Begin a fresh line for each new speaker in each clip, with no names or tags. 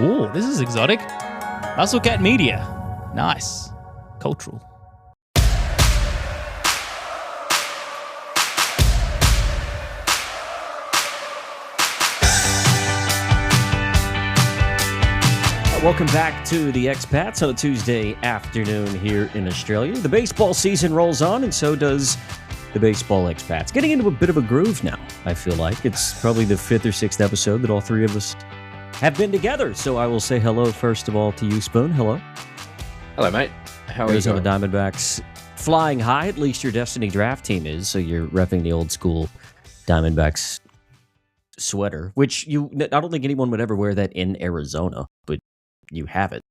Ooh, this is exotic. Muscle Cat Media. Nice. Cultural.
Welcome back to the Expats on a Tuesday afternoon here in Australia. The baseball season rolls on, and so does the baseball expats. Getting into a bit of a groove now, I feel like. It's probably the 5th or 6th episode that all three of us have been together. So I will say hello first of all to you, Spoon. Hello.
Hello, mate. How are you?
Arizona Diamondbacks flying high, at least your Destiny draft team is. So you're repping the old school Diamondbacks sweater, which I don't think anyone would ever wear that in Arizona, but you have it.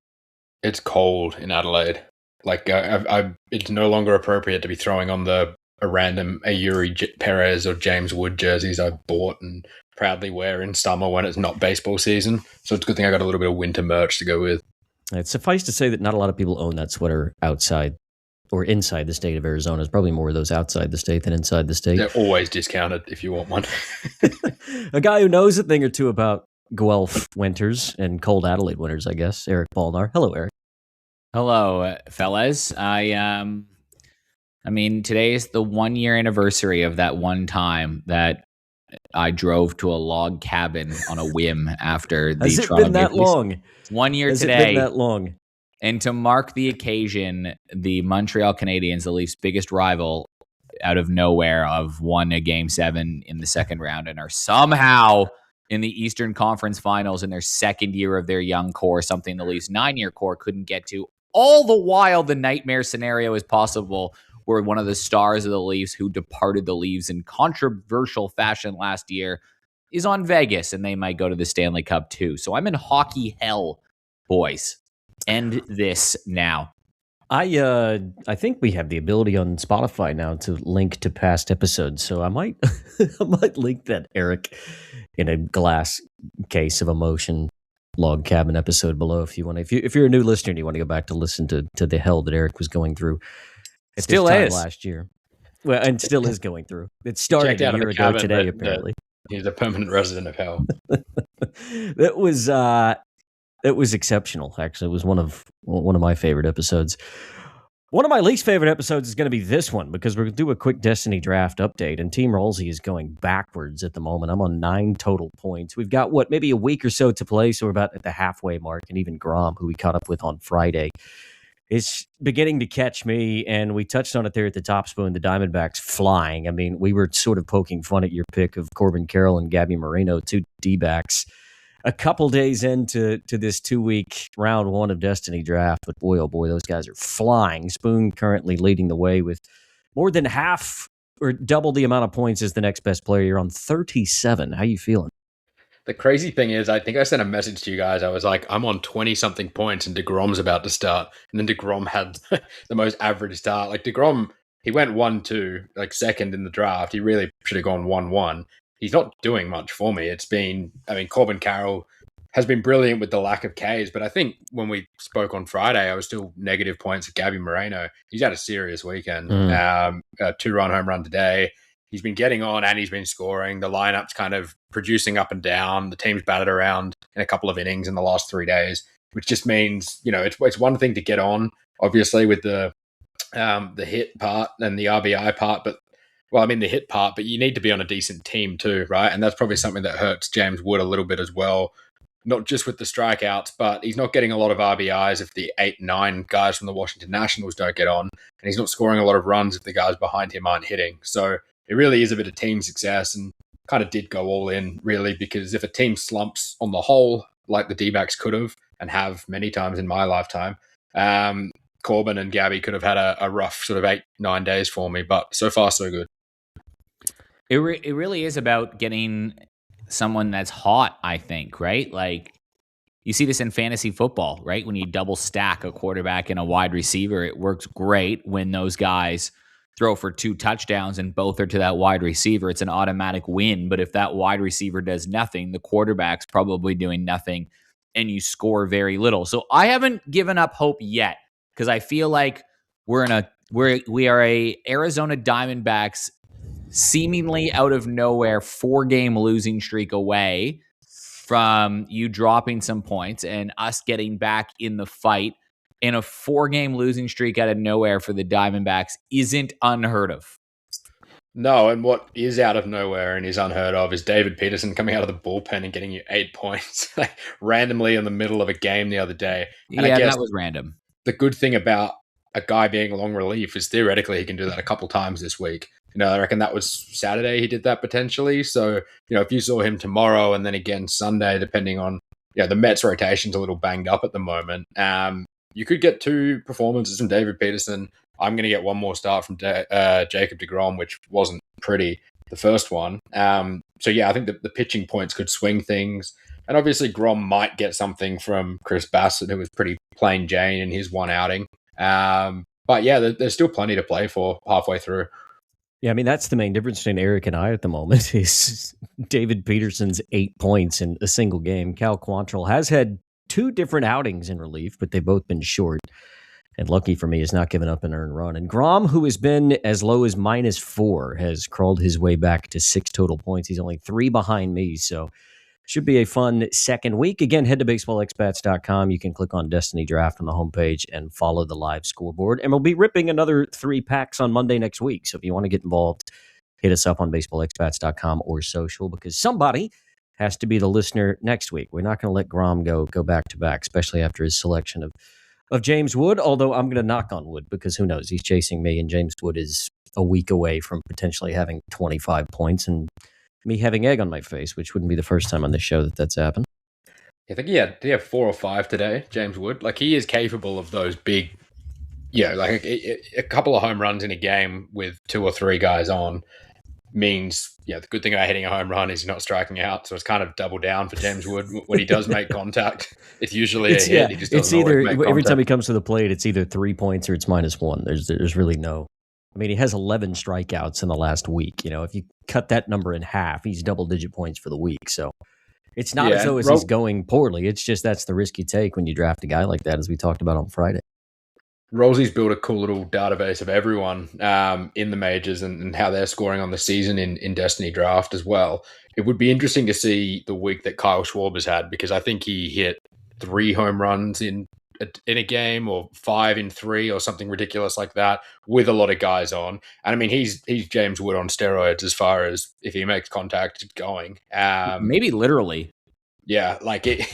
It's cold in Adelaide. Like, it's no longer appropriate to be throwing on a random Yuri Perez or James Wood jerseys I bought and proudly wear in summer when it's not baseball season. So it's a good thing I got a little bit of winter merch to go with.
It's suffice to say that not a lot of people own that sweater outside or inside the state of Arizona. It's probably more of those outside the state than inside the state.
They're always discounted if you want one.
A guy who knows a thing or two about Guelph winters and cold Adelaide winters, I guess. Eric Balnar. Hello, Eric.
Hello, fellas. I mean, today is the 1-year anniversary of that one time that I drove to a log cabin on a whim after the
Has it
Toronto
been that
Maple Leafs.
long?
1 year
Has
today.
Has it been that long?
And to mark the occasion, the Montreal Canadiens, the Leafs' biggest rival, out of nowhere, have won a Game 7 in the second round and are somehow in the Eastern Conference Finals in their second year of their young core, something the Leafs' 9-year core couldn't get to. All the while, the nightmare scenario is possible where one of the stars of the Leafs who departed the Leafs in controversial fashion last year is on Vegas, and they might go to the Stanley Cup too. So I'm in hockey hell, boys. End this now.
I think we have the ability on Spotify now to link to past episodes, so I might link that, Eric, in a glass case of emotion log cabin episode below if you want. If you're a new listener and you want to go back to listen to the hell that Eric was going through, at
Still
this time
is
last year. Well, and still is going through. It started a year ago today, apparently.
He's a permanent resident of hell.
It was exceptional. Actually, it was one of my favorite episodes. One of my least favorite episodes is going to be this one because we're going to do a quick Destiny draft update, and Team Rolsey is going backwards at the moment. I'm on 9 total points. We've got, maybe a week or so to play, so we're about at the halfway mark, and even Grom, who we caught up with on Friday, is beginning to catch me, and we touched on it there at the top, Spoon, the Diamondbacks flying. I mean, we were sort of poking fun at your pick of Corbin Carroll and Gabby Moreno, 2 D-backs, a couple days into this 2-week round 1 of Destiny draft, but boy, oh boy, those guys are flying. Spoon currently leading the way with more than half or double the amount of points as the next best player. You're on 37. How you feeling?
The crazy thing is, I think I sent a message to you guys. I was like, I'm on 20-something points and DeGrom's about to start. And then DeGrom had the most average start. Like DeGrom, he went 1-2, like second in the draft. He really should have gone 1-1. He's not doing much for me. Corbin Carroll has been brilliant with the lack of Ks, but I think when we spoke on Friday, I was still negative points at Gabby Moreno. He's had a serious weekend. A 2-run home run today. He's been getting on and he's been scoring. The lineup's kind of producing up and down. The team's batted around in a couple of innings in the last 3 days, which just means, it's one thing to get on, obviously, with the hit part and the RBI part, the hit part, but you need to be on a decent team too, right? And that's probably something that hurts James Wood a little bit as well. Not just with the strikeouts, but he's not getting a lot of RBIs if the 8-9 guys from the Washington Nationals don't get on. And he's not scoring a lot of runs if the guys behind him aren't hitting. So it really is a bit of team success and kind of did go all in, really, because if a team slumps on the whole, like the D-backs could have and have many times in my lifetime, Corbin and Gabby could have had a rough sort of 8-9 days for me, but so far so good.
It really is about getting someone that's hot, I think, right? Like, you see this in fantasy football, right? When you double stack a quarterback and a wide receiver, it works great when those guys throw for 2 touchdowns and both are to that wide receiver. It's an automatic win. But if that wide receiver does nothing, the quarterback's probably doing nothing and you score very little. So I haven't given up hope yet because I feel like we are a Arizona Diamondbacks seemingly out of nowhere 4-game losing streak away from you dropping some points and us getting back in the fight in a 4-game losing streak out of nowhere for the Diamondbacks isn't unheard of.
No, and what is out of nowhere and is unheard of is David Peterson coming out of the bullpen and getting you 8 points randomly in the middle of a game the other day. And
Yeah,
I guess
that was random.
the good thing about a guy being long relief is theoretically he can do that a couple times this week. I reckon that was Saturday he did that potentially. So, if you saw him tomorrow and then again Sunday, depending on, the Mets rotation's a little banged up at the moment. You could get 2 performances from David Peterson. I'm going to get one more start from Jacob deGrom, which wasn't pretty, the first one. I think the pitching points could swing things. And obviously Grom might get something from Chris Bassett, who was pretty plain Jane in his one outing. But yeah, there's still plenty to play for halfway through.
Yeah, I mean, that's the main difference between Eric and I at the moment is David Peterson's 8 points in a single game. Cal Quantrill has had 2 different outings in relief, but they've both been short. And lucky for me, has not given up an earned run. And Grom, who has been as low as -4, has crawled his way back to 6 total points. He's only 3 behind me, so should be a fun second week. Again, head to baseballexpats.com. You can click on Destiny Draft on the homepage and follow the live scoreboard. And we'll be ripping another 3 packs on Monday next week. So if you want to get involved, hit us up on baseballexpats.com or social, because somebody has to be the listener next week. We're not going to let Grom go back to back, especially after his selection of James Wood, although I'm going to knock on wood because who knows? He's chasing me, and James Wood is a week away from potentially having 25 points and me having egg on my face, which wouldn't be the first time on this show that's happened.
I think did he have 4 or 5 today, James Wood? Like, he is capable of those big, like a couple of home runs in a game with 2 or 3 guys on means, the good thing about hitting a home run is he's not striking out. So it's kind of double down for James Wood. When he does make contact, it's usually a hit.
Yeah,
he just doesn't always make
every
contact.
time he comes to the plate, it's either 3 points or it's -1. There's really no. I mean, he has 11 strikeouts in the last week. If you cut that number in half, he's double-digit points for the week. So it's not as though he's going poorly. It's just that's the risk you take when you draft a guy like that, as we talked about on Friday.
Rolsey's built a cool little database of everyone in the majors and how they're scoring on the season in Destiny Draft as well. It would be interesting to see the week that Kyle Schwarber's had, because I think he hit 3 home runs in a game, or 5 in 3, or something ridiculous like that, with a lot of guys on. And I mean, he's James Wood on steroids as far as if he makes contact, it's going.
Maybe literally.
Yeah, like it.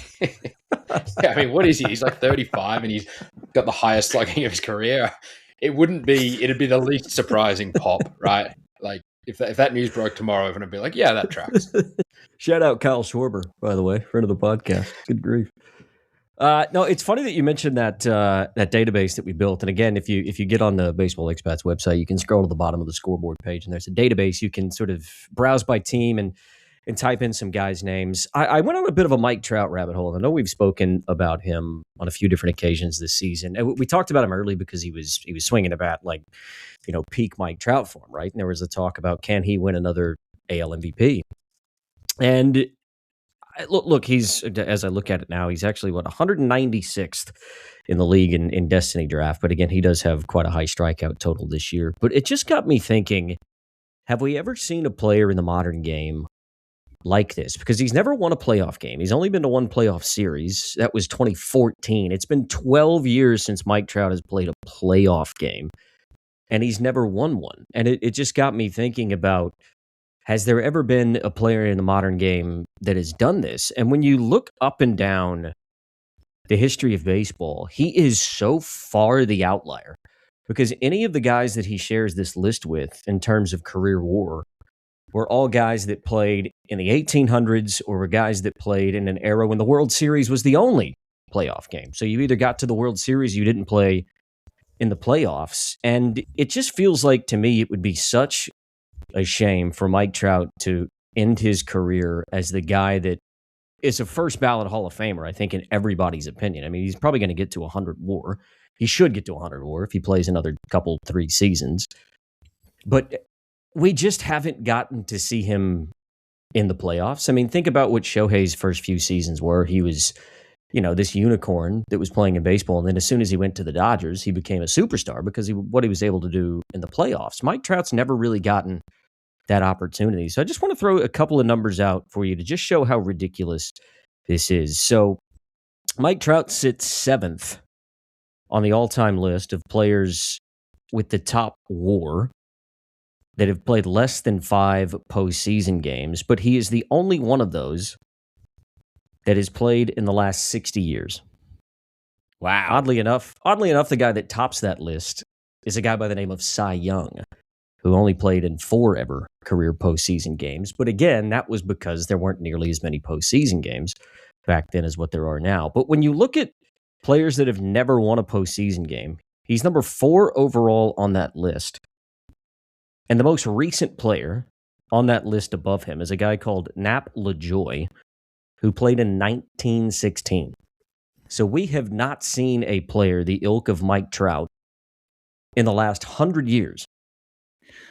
I mean, what is he? He's like 35 and he's got the highest slugging of his career. It'd be the least surprising pop, right? Like if that news broke tomorrow, everyone would be like, yeah, that tracks.
Shout out Kyle Schwarber, by the way, friend of the podcast. Good grief. No, it's funny that you mentioned that database that we built. And again, if you get on the Baseball Expats website, you can scroll to the bottom of the scoreboard page, and there's a database. You can sort of browse by team and type in some guys' names. I went on a bit of a Mike Trout rabbit hole. I know we've spoken about him on a few different occasions this season. And we talked about him early because he was swinging a bat like, peak Mike Trout form, right? And there was a talk about, can he win another AL MVP? And look, he's, as I look at it now, he's actually 196th in the league in Destiny Draft. But again, he does have quite a high strikeout total this year. But it just got me thinking, have we ever seen a player in the modern game like this? Because he's never won a playoff game. He's only been to one playoff series. That was 2014. It's been 12 years since Mike Trout has played a playoff game, and he's never won one. And it just got me thinking about, has there ever been a player in the modern game that has done this? And when you look up and down the history of baseball, he is so far the outlier, because any of the guys that he shares this list with in terms of career WAR were all guys that played in the 1800s, or were guys that played in an era when the World Series was the only playoff game. So you either got to the World Series, you didn't play in the playoffs. And it just feels like, to me, it would be such a shame for Mike Trout to end his career as the guy that is a first ballot Hall of Famer, I think, in everybody's opinion. I mean, he's probably going to get to 100 WAR. He should get to 100 WAR if he plays another 3 seasons. But we just haven't gotten to see him in the playoffs. I mean, think about what Shohei's first few seasons were. He was, this unicorn that was playing in baseball. And then as soon as he went to the Dodgers, he became a superstar because what he was able to do in the playoffs. Mike Trout's never really gotten that opportunity. So I just want to throw a couple of numbers out for you to just show how ridiculous this is. So Mike Trout sits 7th on the all-time list of players with the top WAR that have played less than 5 postseason games, but he is the only one of those that has played in the last 60 years.
Wow.
Oddly enough, the guy that tops that list is a guy by the name of Cy Young, who only played in 4 ever career postseason games. But again, that was because there weren't nearly as many postseason games back then as what there are now. But when you look at players that have never won a postseason game, he's number 4 overall on that list. And the most recent player on that list above him is a guy called Nap LaJoy, who played in 1916. So we have not seen a player the ilk of Mike Trout in the last 100 years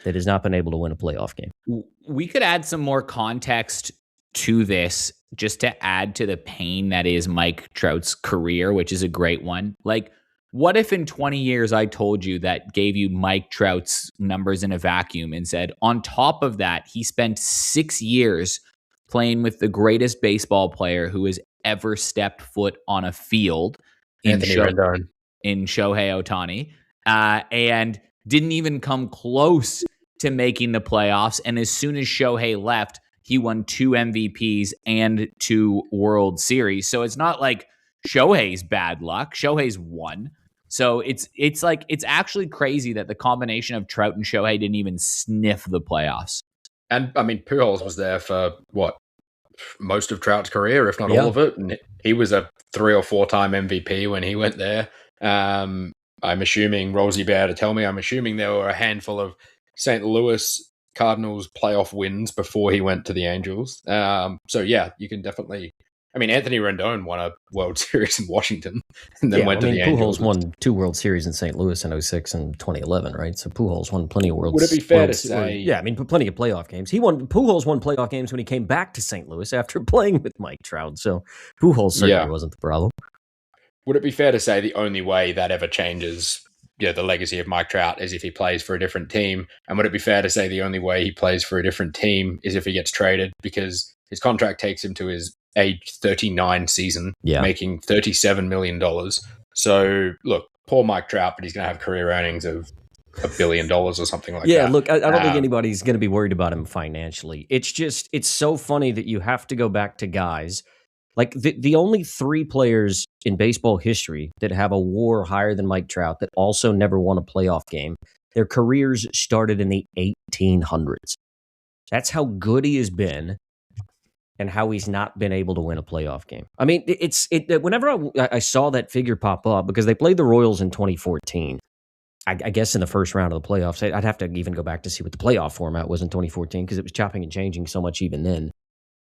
that has not been able to win a playoff game.
We could add some more context to this just to add to the pain that is Mike Trout's career, which is a great one. Like, what if in 20 years I told you that, gave you Mike Trout's numbers in a vacuum and said, on top of that, he spent 6 years playing with the greatest baseball player who has ever stepped foot on a field in Shohei Ohtani, and didn't even come close to making the playoffs. And as soon as Shohei left, he won 2 MVPs and 2 World Series. So it's not like Shohei's bad luck. Shohei's won. So it's actually crazy that the combination of Trout and Shohei didn't even sniff the playoffs.
And I mean, Pujols was there for most of Trout's career, if not all of it. And he was a 3 or 4 time MVP when he went there. I'm assuming, Rolsey be able to tell me, I'm assuming there were a handful of St. Louis Cardinals playoff wins before he went to the Angels. So yeah, you can definitely. I mean, Anthony Rendon won a World Series in Washington and then went to the Angels.
Pujols won 2 World Series in St. Louis in 2006 and 2011, right? So Pujols won plenty of World Series.
Would it be fair to say?
Yeah, I mean, plenty of playoff games. Pujols won playoff games when he came back to St. Louis after playing with Mike Trout. So Pujols certainly wasn't the problem.
Would it be fair to say the only way that ever changes the legacy of Mike Trout is if he plays for a different team? And would it be fair to say the only way he plays for a different team is if he gets traded, because his contract takes him to his age 39 season, making $37 million. So look, poor Mike Trout, but he's going to have career earnings of $1 billion or something like that.
Yeah, look, I don't think anybody's going to be worried about him financially. It's so funny that you have to go back to guys like the only 3 players in baseball history that have a WAR higher than Mike Trout that also never won a playoff game. Their careers started in the 1800s. That's how good he has been and how he's not been able to win a playoff game. I mean, whenever I saw that figure pop up, because they played the Royals in 2014, I guess in the first round of the playoffs, I'd have to even go back to see what the playoff format was in 2014 because it was chopping and changing so much even then.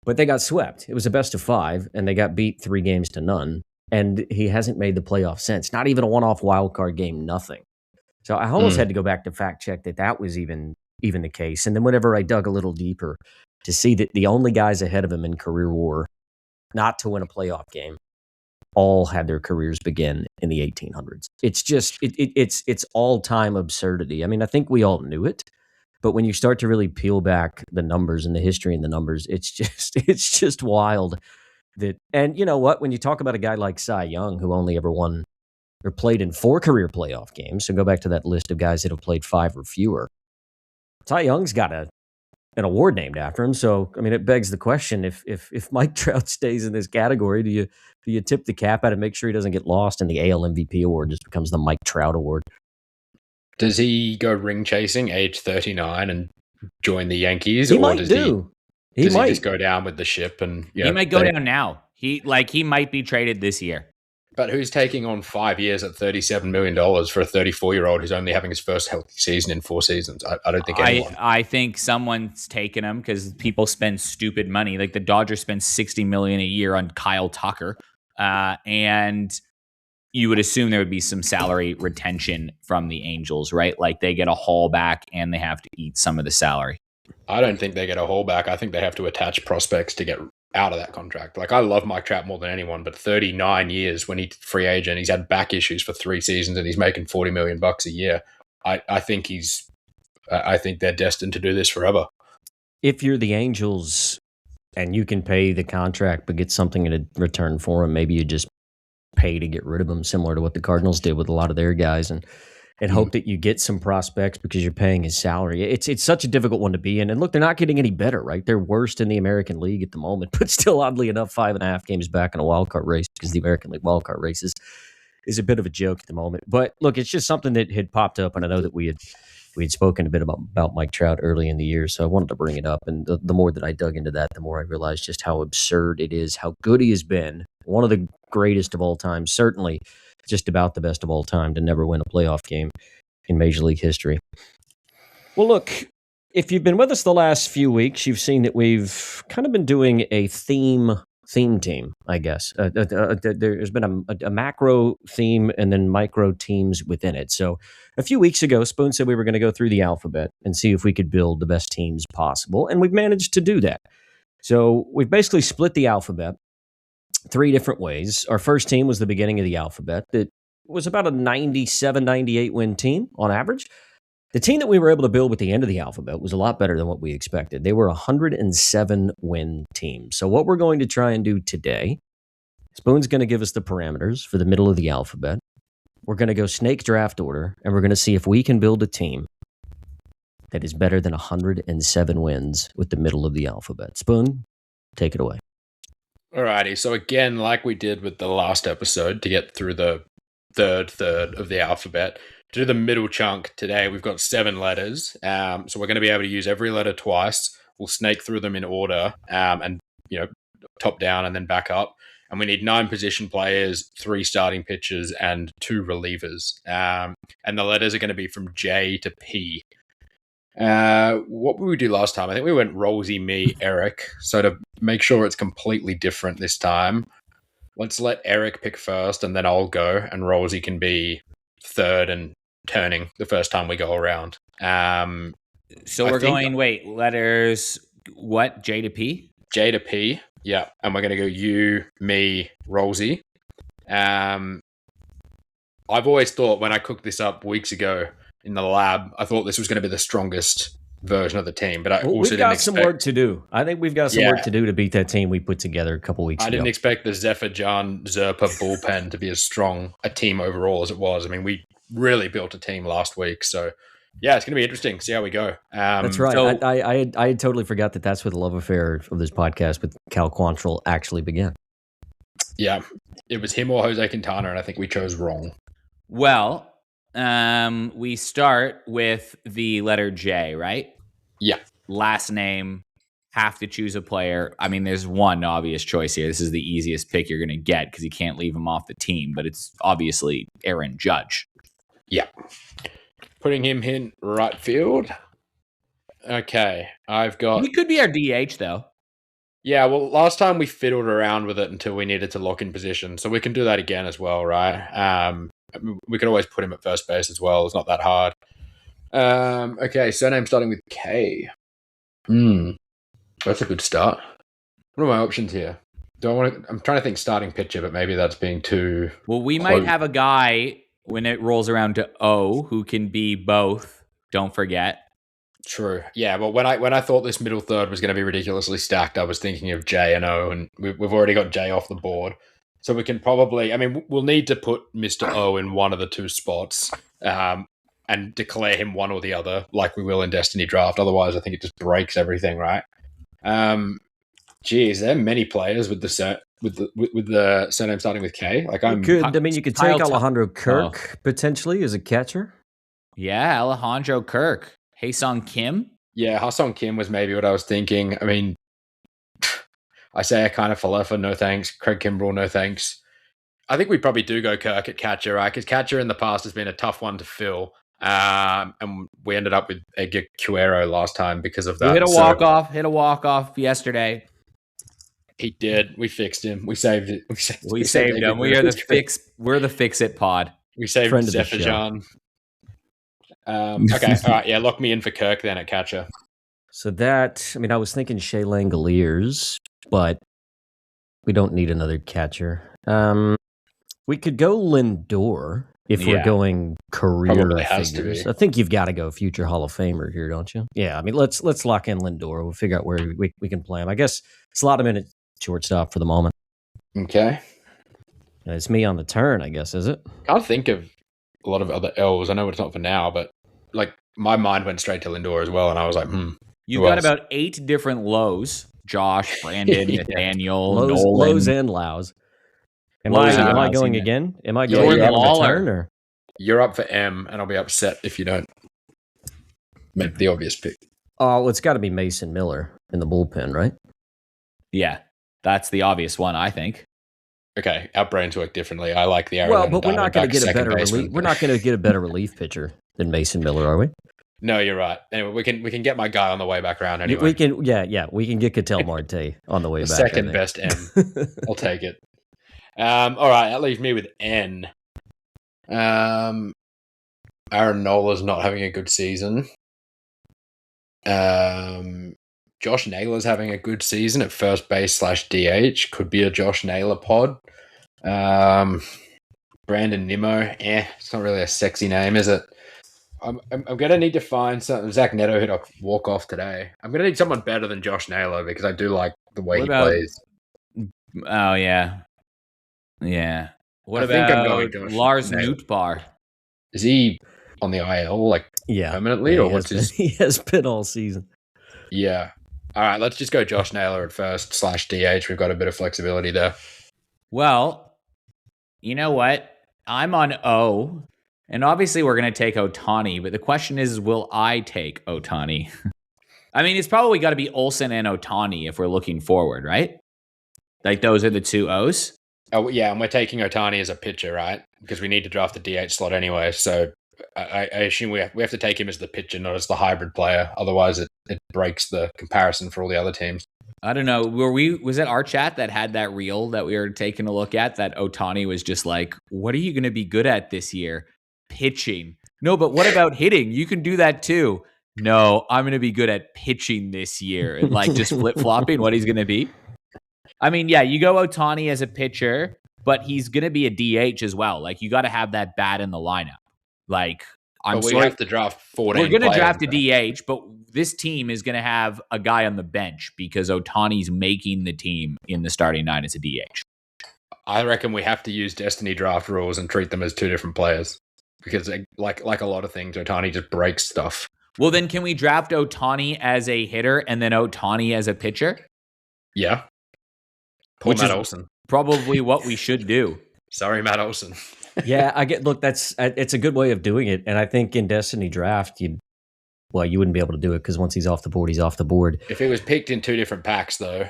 But they got swept. It was a best of 5, and they got beat 3-0. And he hasn't made the playoff since. Not even a one-off wild card game, nothing. So I almost had to go back to fact check that was even the case. And then whenever I dug a little deeper to see that the only guys ahead of him in career WAR not to win a playoff game all had their careers begin in the 1800s. It's just it's all-time absurdity. I mean, I think we all knew it. But when you start to really peel back the numbers and the history and the numbers, it's just wild. And you know what? When you talk about a guy like Cy Young, who only ever won or played in 4 career playoff games, so go back to that list of guys that have played 5 or fewer. Cy Young's got an award named after him. So I mean, it begs the question: if Mike Trout stays in this category, do you tip the cap at it, make sure he doesn't get lost, and the AL MVP award just becomes the Mike Trout award?
Does he go ring chasing age 39 and join the Yankees?
He
or
might
does
do.
He just go down with the ship? And
he might go down now. He might be traded this year.
But who's taking on 5 years at $37 million for a 34-year-old who's only having his first healthy season in 4 seasons? I don't think anyone.
I think someone's taken him because people spend stupid money. Like the Dodgers spend $60 million a year on Kyle Tucker, and you would assume there would be some salary retention from the Angels, right? Like they get a haul back and they have to eat some of the salary.
I don't think they get a haul back. I think they have to attach prospects to get out of that contract. Like I love Mike Trout more than anyone, but 39 years when he's free agent, he's had back issues for 3 seasons and he's making $40 million a year. I think they're destined to do this forever.
If you're the Angels, and you can pay the contract but get something in return for him. Maybe you just pay to get rid of him, similar to what the Cardinals did with a lot of their guys, and hope that you get some prospects because you're paying his salary. It's such a difficult one to be in. And look, they're not getting any better, right? They're worst in the American League at the moment, but still, oddly enough, 5.5 games back in a wild card race because the American League wild card race is a bit of a joke at the moment. But look, it's just something that had popped up, and I know that we had spoken a bit about Mike Trout early in the year, so I wanted to bring it up. And the more that I dug into that, the more I realized just how absurd it is, how good he has been. One of the greatest of all time, certainly just about the best of all time to never win a playoff game in Major League history. Well, look, if you've been with us the last few weeks, you've seen that we've kind of been doing a theme team, I guess. There's been a macro theme and then micro teams within it. So a few weeks ago, Spoon said we were going to go through the alphabet and see if we could build the best teams possible. And we've managed to do that. So we've basically split the alphabet 3 different ways. Our first team was the beginning of the alphabet that was about a 97, 98 win team on average. The team that we were able to build with the end of the alphabet was a lot better than what we expected. They were a 107 win team. So what we're going to try and do today, Spoon's going to give us the parameters for the middle of the alphabet. We're going to go snake draft order, and we're going to see if we can build a team that is better than 107 wins with the middle of the alphabet. Spoon, take it away.
Alrighty, so again, like we did with the last episode, to get through the third of the alphabet, to do the middle chunk today, we've got 7 letters. So we're going to be able to use every letter twice. We'll snake through them in order, and top down and then back up. And we need 9 position players, 3 starting pitchers, and 2 relievers. And the letters are going to be from J to P. What did we do last time? I think we went Rolsey, me, Eric. So to make sure it's completely different this time, let's let Eric pick first, and then I'll go, and Rolsey can be third and turning the first time we go around.
So we're going, letters, what, J to P?
J to P, yeah. And we're going to go you, me, Rolsey. I've always thought when I cooked this up weeks ago in the lab, I thought this was going to be the strongest version of the team, but
we've got some work to do. I think we've got some work to do to beat that team we put together a couple weeks ago.
I didn't expect the Zephyr-John Zerpa bullpen to be as strong a team overall as it was. I mean, we really built a team last week, so yeah, it's going to be interesting. See how we go.
That's right. So, I totally forgot that that's where the love affair of this podcast with Cal Quantrill actually began.
Yeah, it was him or Jose Quintana, and I think we chose wrong.
Well, we start with the letter J, right?
Yeah.
Last name, have to choose a player. I mean, there's one obvious choice here. This is the easiest pick you're going to get because you can't leave him off the team, but it's obviously Aaron Judge.
Yeah. Putting him in right field. Okay, I've got...
He could be our DH, though.
Yeah, well, last time we fiddled around with it until we needed to lock in position, so we can do that again as well, right? We could always put him at first base as well. It's not that hard. Okay, surname starting with K. That's a good start. What are my options here? I'm trying to think starting pitcher, but maybe that's being too...
Well, we might have a guy when it rolls around to O who can be both. Don't forget.
True. Yeah, well, when I thought this middle third was going to be ridiculously stacked, I was thinking of J and O, and we've already got J off the board. So we can probably... I mean, we'll need to put Mr. O in one of the 2 spots and declare him one or the other, like we will in Destiny Draft. Otherwise, I think it just breaks everything, right? Geez, there are many players with the surname starting with K. Like you
could take Alejandro Kirk potentially as a catcher.
Yeah, Alejandro Kirk. Ha-Sung Kim?
Yeah, Ha-Sung Kim was maybe what I was thinking. I mean, Isaiah kind of Falefa, no thanks. Craig Kimbrell, no thanks. I think we probably do go Kirk at catcher, right? Because catcher in the past has been a tough one to fill. And we ended up with Edgar Cuero last time because of that.
Hit a walk-off yesterday.
He did. We fixed him. We saved it.
We saved him. We're the fix-it pod.
We saved Zephyr-John. Okay, all right, yeah, lock me in for Kirk then at catcher.
So I was thinking Shea Langoliers, but we don't need another catcher. We could go Lindor if we're
Yeah.
going career
Probably has to
figures.
be.
I think you've got to go future Hall of Famer here, don't you? Yeah, I mean, let's lock in Lindor. We'll figure out where we can play him. I guess slot him in at shortstop for the moment.
Okay.
And it's me on the turn, I guess, is it?
Can't think of a lot of other L's. I know it's not for now, but like my mind went straight to Lindor as well, and I was like,
You've
Who
got
else?
about 8 different lows. Josh, Brandon,
Yeah.
Nathaniel,
Lows,
Nolan.
lows and lows. Am
Lows and
I
lows,
going
yeah.
again? Am I
Yeah,
going
you're
again
up
on the
Lawler.
turn? Or?
you're up for M, and I'll be upset if you don't make the obvious pick.
Oh, well, it's got to be Mason Miller in the bullpen, right?
Yeah, that's the obvious one, I think.
Okay, our brains work differently. I like the Arizona
Well, but we're not going
Diamondbacks
to get a
second
better
baseman.
relief. We're not going to get a better relief pitcher than Mason Miller, are we?
No, you're right. Anyway, we can get my guy on the way back around anyway.
We can, we can get Ketel Marte on the way
The
back.
second best M. I'll take it. All right, that leaves me with N. Aaron Nola's not having a good season. Josh Naylor's having a good season at first base / DH. Could be a Josh Naylor pod. Brandon Nimmo, it's not really a sexy name, is it? I'm gonna need to find something. Zach Neto hit a walk off today. I'm gonna need someone better than Josh Naylor because I do like the way
What
he
about-
plays.
Oh, yeah. Yeah. What
I think I'm
about
going Josh
Lars
Naylor.
Nootbaar?
Is he on the IL like
Yeah,
permanently,
yeah,
or
he
what's
has
his?
been, he has been all season.
Yeah. All right, let's just go Josh Naylor at first / DH. We've got a bit of flexibility there.
Well, you know what? I'm on O, and obviously we're going to take Ohtani, but the question is, will I take Ohtani? I mean, it's probably got to be Olsen and Ohtani if we're looking forward, right? Like those are the two O's?
Oh, yeah, and we're taking Ohtani as a pitcher, right? Because we need to draft the DH slot anyway. So I assume we have to take him as the pitcher, not as the hybrid player. Otherwise, it breaks the comparison for all the other teams.
I don't know. Was it our chat that had that reel that we were taking a look at that Ohtani was just like, what are you going to be good at this year? Pitching. No, but what about hitting? You can do that too. No, I'm going to be good at pitching this year. And like just flip-flopping what he's going to be. I mean, yeah, you go Ohtani as a pitcher, but he's going to be a DH as well. Like you got to have that bat in the lineup. Like I'm
But we
sorry.
have to draft 14
We're going to
players,
draft a
though.
DH, but this team is going to have a guy on the bench because Ohtani's making the team in the starting 9 as a DH.
I reckon we have to use Destiny draft rules and treat them as two different players. Because like a lot of things, Ohtani just breaks stuff.
Well, then can we draft Ohtani as a hitter and then Ohtani as a pitcher?
Yeah. Poor
Which
Matt
is-
Olson.
Probably what we should do.
Sorry, Matt Olson.
Yeah, I get. Look, it's a good way of doing it, and I think in Destiny Draft, you wouldn't be able to do it because once he's off the board, he's off the board.
If it was picked in two different packs, though,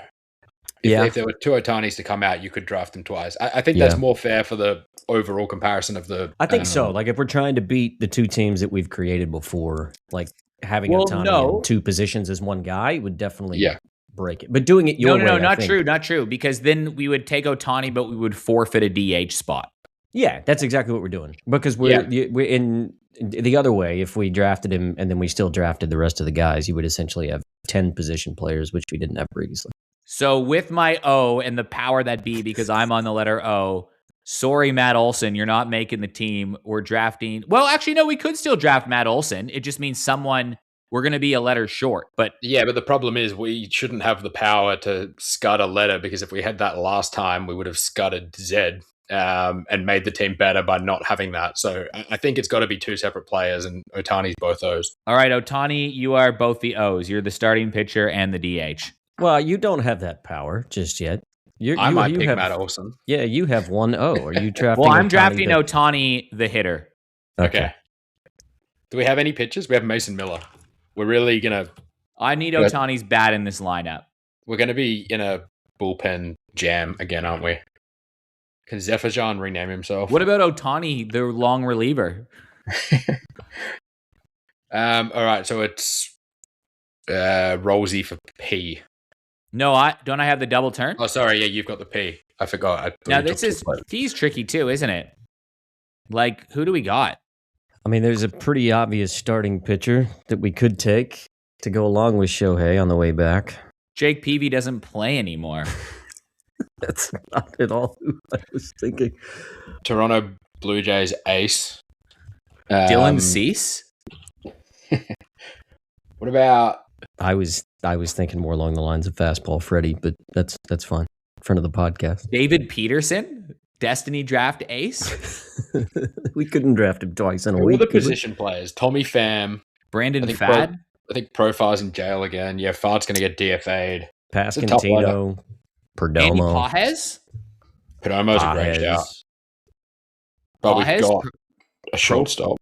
if there were two Otanis to come out, you could draft them twice. I think that's more fair for the overall comparison of the.
I think so. Like if we're trying to beat the two teams that we've created before, like having
Well,
Ohtani
no.
in two positions as one guy would definitely
Yeah.
break it. But doing it your way,
No,
I
not
think-
true, not true. Because then we would take Ohtani, but we would forfeit a DH spot.
Yeah, that's exactly what we're doing. Because we're in the other way. If we drafted him and then we still drafted the rest of the guys, you would essentially have 10 position players, which we didn't have previously.
So with my O and the power that be, because I'm on the letter O, sorry, Matt Olson, you're not making the team. We're drafting. Well, actually, no, we could still draft Matt Olson. It just means we're going to be a letter short. But
Yeah, but the problem is we shouldn't have the power to scud a letter because if we had that last time, we would have scudded Zed and made the team better by not having that. So I think it's got to be two separate players, and Otani's both those.
all right, Ohtani, you are both the O's. You're the starting pitcher and the DH.
Well, you don't have that power just yet.
I might
you
pick
have,
Matt Olson.
Yeah, you have 1-0. Are you drafting?
Well, I'm
Ohtani
drafting
to-
Ohtani, the hitter.
Okay. Do we have any pitchers? We have Mason Miller. We're really gonna
I need
Good.
Ohtani's bat in this lineup.
we're gonna be in a bullpen jam again, aren't we? Can Zephyr rename himself?
What about Ohtani, the long reliever?
All right, so it's Rolsey for P.
No, don't I have the double turn?
Oh, sorry, yeah, you've got the P. I forgot. I thought
Now
you
this
took
is
the play.
P's tricky too, isn't it? Like, who do we got?
I mean, there's a pretty obvious starting pitcher that we could take to go along with Shohei on the way back.
Jake Peavy doesn't play anymore.
That's not at all who I was thinking.
Toronto Blue Jays ace.
Dylan Cease?
What about
I was thinking more along the lines of fastball Freddie, but that's fine. In front of the podcast.
David Peterson? Destiny draft ace?
We couldn't draft him twice in a
all
week.
the
could we?
position players? Tommy Pham.
Brandon Fad?
I think Profar's in jail again. Yeah, Fad's going to get DFA'd.
Pascantino,
Andy
Perdomo.
Pages?
Perdomo's a great shout. But we've
Pages?
got a shortstop.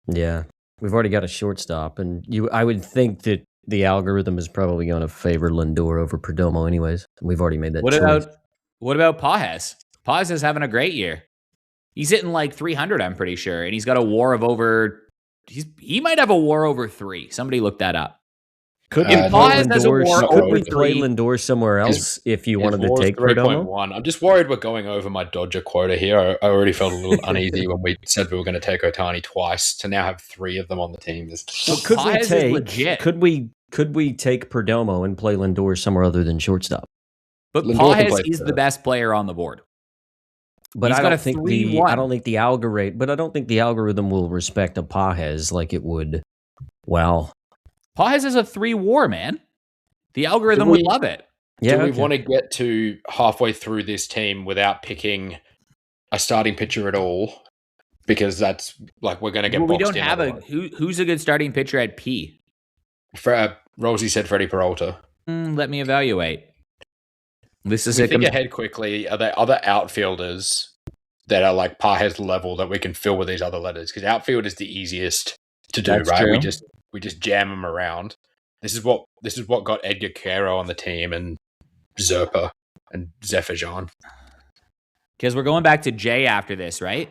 Yeah, we've already got a shortstop, and I would think that the algorithm is probably going to favor Lindor over Perdomo, anyways. We've already made that choice.
What about Pages? Pages is having a great year. He's hitting like 300, I'm pretty sure, and he's got a WAR of over. He might have a WAR over 3. Somebody look that up.
Could
If Pages has a WAR
could
over
we play
3,
Lindor somewhere else if you wanted to take Perdomo?
3.1. I'm just worried we're going over my Dodger quota here. I already felt a little uneasy when we said we were going to take Ohtani twice. To now have 3 of them on the team is
Could we
Pages is legit.
Could we take Perdomo and play Lindor somewhere other than shortstop?
But
Lindor can
Pages
play
is
third.
the best player on the board.
But
He's
I
got
don't
a
think
3-1.
I don't think the algorithm. But I don't think the algorithm will respect a Pajes like it would. Well,
Pages is a 3 WAR, man. The algorithm
Do we-
would love it.
yeah.
Do we
okay.
want to get to halfway through this team without picking a starting pitcher at all? Because that's like we're going to get
Well, we
boxed
don't
in
have
otherwise.
who's a good starting pitcher at P.
Rolsey said Freddie Peralta.
Let me evaluate. This is
We
a
think ahead quickly. Are there other outfielders that are like Pajes level that we can fill with these other letters? Because outfield is the easiest to do,
That's
right?
true.
We just jam them around. This is what got Edgar Quero on the team and Zerpa and Zephyr.
because we're going back to J after this, right?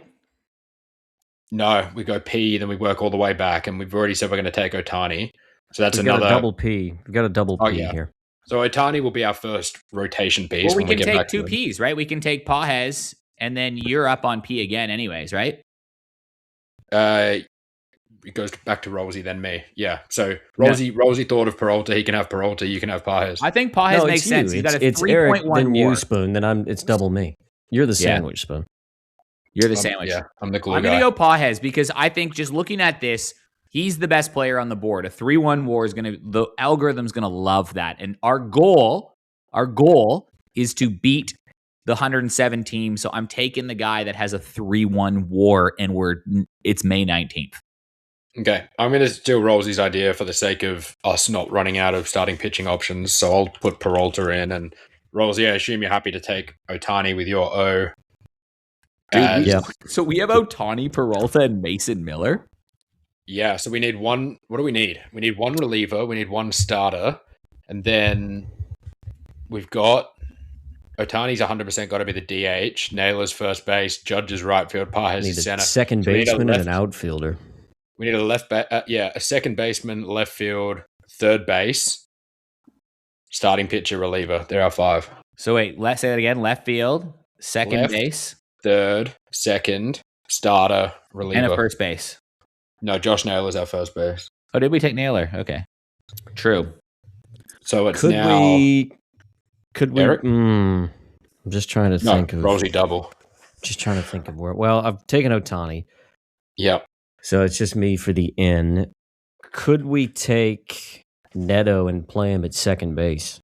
No, we go P, then we work all the way back, and we've already said we're going to take Ohtani. So that's
We've got
another
a double P. We've got a double P
yeah.
here.
So Otani will be our first rotation piece.
Well, we
when
can
get
take
back to
2
him.
Ps, right? We can take Pajes, and then you're up on P again, anyways, right?
It goes back to Rolsey, then me. Yeah. So Rolsey thought of Peralta. He can have Peralta. You can have Pajes.
I think Pajes
No,
makes
it's
sense.
you.
He's got a
It's Eric,
3.1
then you,
WAR.
Spoon. Then it's double me. You're the sandwich, Spoon.
You're the sandwich.
Yeah, I'm the glue
I'm
guy.
going to go Pajes because I think just looking at this, he's the best player on the board. A 3-1 WAR is the algorithm's going to love that. And our goal is to beat the 107 team. So I'm taking the guy that has a 3-1 WAR, and it's May 19th.
Okay, I'm going to steal Rolsey's idea for the sake of us not running out of starting pitching options. So I'll put Peralta in, and Rolsey, I assume you're happy to take Ohtani with your O.
Dude,
yeah.
So we have Ohtani, Peralta, and Mason Miller.
Yeah, so we need one. What do we need? We need one reliever. We need one starter. And then we've got Otani's 100% got to be the DH. Naylor's first base. Judge's right field. Pajes
Need
is
a
center.
second
So we need a
baseman and
left-
an outfielder.
We need a second baseman, left field, third base, starting pitcher, reliever. There are 5.
So wait, let's say that again. Left field, second
Left.
base,
Third, second, starter, reliever.
and a first base.
No, Josh Naylor's our first base.
Oh, did we take Naylor? Okay. True.
So it's
Could
now
we?
Eric?
I'm just trying to
no
think of.
Rolsey double.
Just trying to think of where. Well, I've taken Ohtani,
Yep.
so it's just me for the N. Could we take Neto and play him at second base?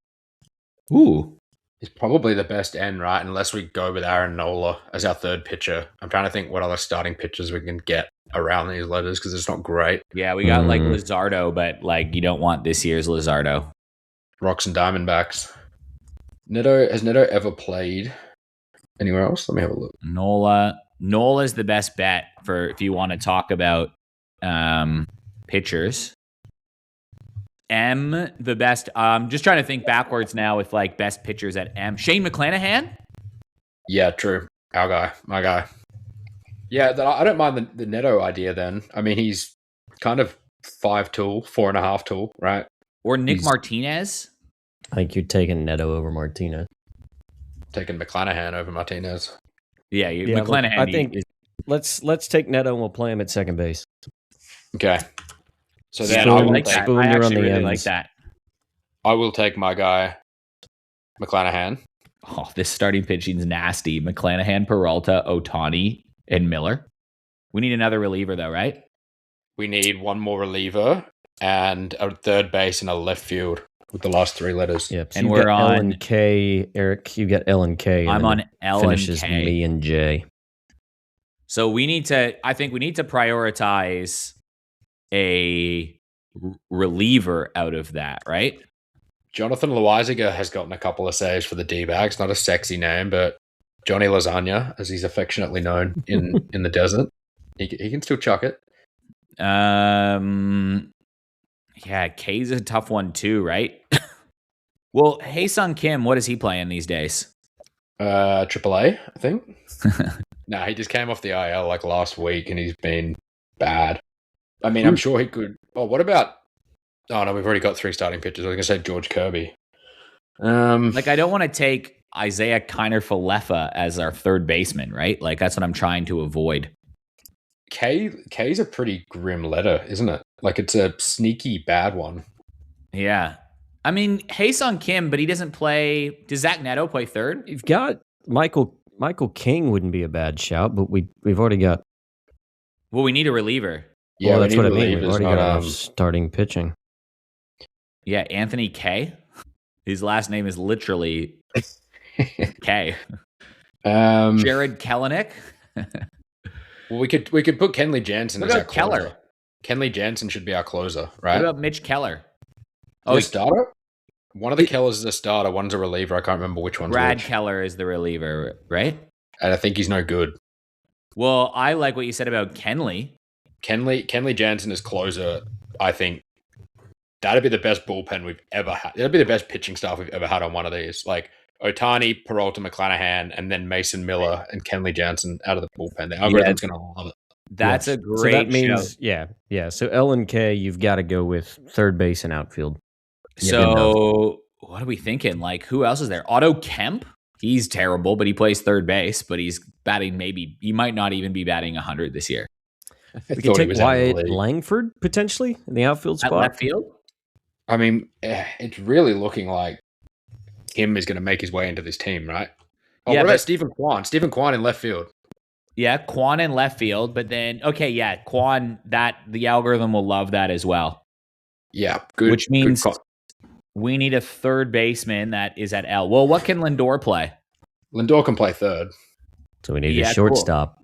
Ooh.
He's probably the best end, right? Unless we go with Aaron Nola as our third pitcher. I'm trying to think what other starting pitchers we can get around these letters because it's not great.
Yeah, we got like
Mm.
Lizardo, but like you don't want this year's Lizardo.
Rocks and Diamondbacks. Has Neto ever played anywhere else? Let me have a look.
Nola's the best bet for if you want to talk about pitchers. M, the best. Just trying to think backwards now with like best pitchers at M. Shane McClanahan.
Yeah, true. Our guy. My guy. Yeah, I don't mind the Neto idea then. I mean, he's kind of 5 tool, 4.5 tool, right?
Or Nick
He's-
Martinez.
I think you're taking Neto over Martinez.
Taking McClanahan over Martinez.
Yeah,
Yeah,
McClanahan.
I think let's take Neto and we'll play him at second base.
Okay. So then
Spoon-
I will,
like
take,
that.
Spoon,
I
you're on
actually
the
really
ends.
like that.
I will take my guy, McClanahan.
Oh, this starting pitching's nasty. McClanahan, Peralta, Ohtani, and Miller. We need another reliever, though, right?
We need one more reliever and a third base and a left field with the last three letters.
Yep. So
And
you
we're
got L
on-
and K, Eric. You got L and K. And
I'm
then
on
it
L and
finishes
K.
me and J.
So I think we need to prioritize a reliever out of that, right?
Jonathan Loizaga has gotten a couple of saves for the D-backs. Not a sexy name, but Johnny Lasagna, as he's affectionately known in the desert. He can still chuck it.
Yeah, K's a tough one too, right? Well, Hae-Sung Kim, what is he playing these days?
AAA, I think. No, he just came off the IL like last week, and he's been bad. I mean, I'm sure he could. Oh, what about? Oh no, we've already got 3 starting pitchers. I was going to say George Kirby.
Like, I don't want to take Isaiah Kiner-Falefa as our third baseman, right? Like, that's what I'm trying to avoid.
K's a pretty grim letter, isn't it? Like, it's a sneaky bad one.
Yeah. I mean, Hae-Sung Kim, but he doesn't play. Does Zach Neto play third?
You've got Michael King wouldn't be a bad shout, but we've already got.
Well, we need a reliever.
Yeah,
well,
we
that's
need
what I mean. We've
relievers,
already
not,
got enough starting pitching.
Yeah, Anthony K. His last name is literally K. Jared Kelenic.
Well, we could put Kenley Jansen
What
as our
about Keller?
closer. Kenley Jansen should be our closer, right?
What about Mitch Keller?
The starter? One of the Kellers is a starter, one's a reliever. I can't remember which one's
Brad
which.
Keller is the reliever, right?
And I think he's no good.
Well, I like what you said about Kenley.
Kenley Jansen is closer, I think. That'd be the best bullpen we've ever had. That'd be the best pitching staff we've ever had on one of these. Like Ohtani, Peralta, McClanahan, and then Mason Miller and Kenley Jansen out of the bullpen. The algorithm's going to love it.
That's a great
So that means,
show.
yeah. So L and K, you've got to go with third base and outfield.
So what are we thinking? Like, who else is there? Otto Kemp? He's terrible, but he plays third base, but he's batting he might not even be batting 100 this year.
We can take Wyatt Langford potentially in the outfield
At
spot.
left field?
I mean, it's really looking like Kim is going to make his way into this team, right? Oh,
Yeah,
what
but-
about Stephen Kwan? Stephen Kwan in left field.
Yeah, Quan in left field, but then, okay, yeah, Quan, the algorithm will love that as well.
Yeah, good.
Which means
good
we need a third baseman that is at L. Well, what can Lindor play?
Lindor can play third.
So we need
Yeah,
a shortstop.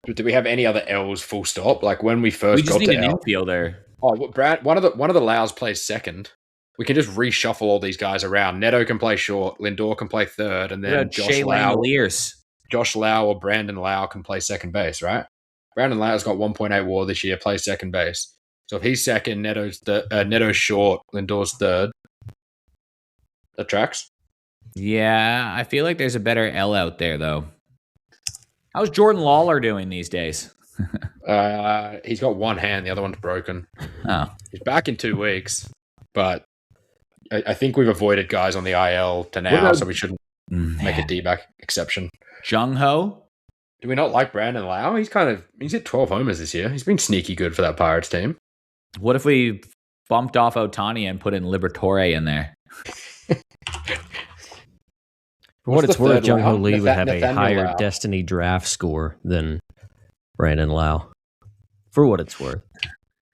But do we have any other L's full stop? Like when we
We
first
just
got
need
to
an
L.
infielder.
Oh, Brad, one of the Laos plays second. We can just reshuffle all these guys around. Neto can play short. Lindor can play third. And then
Shea Langoliers.
Josh Lau or Brandon Lau can play second base, right? Brandon Lau's got 1.8 WAR this year, plays second base. So if he's second, Neto's short, Lindor's third. That tracks.
Yeah, I feel like there's a better L out there, though. How's Jordan Lawler doing these days?
He's got one hand, the other one's broken.
Oh.
He's back in 2 weeks, but I think we've avoided guys on the IL to now, so we shouldn't make a D-back exception.
Jung Ho?
Do we not like Brandon Lau? He's hit 12 homers this year. He's been sneaky good for that Pirates team.
What if we bumped off Ohtani and put in Liberatore in there?
For what it's worth, Jung Ho Lee would have a
Nathaniel
higher
Lau.
Destiny draft score than Brandon Lau. For what it's worth.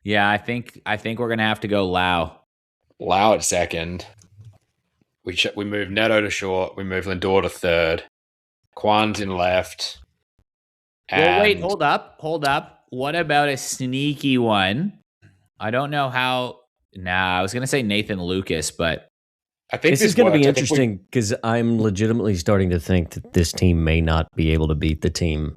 Yeah, I think we're gonna have to go Lau.
Lau at second. We move Neto to short. We move Lindor to third. Kwan's in left.
Well, wait,
And-
hold up. What about a sneaky one? I don't know how. Nah, I was gonna say Nathan Lucas, but
I think
This is going to
works.
be
I think
interesting because I'm legitimately starting to think that this team may not be able to beat the team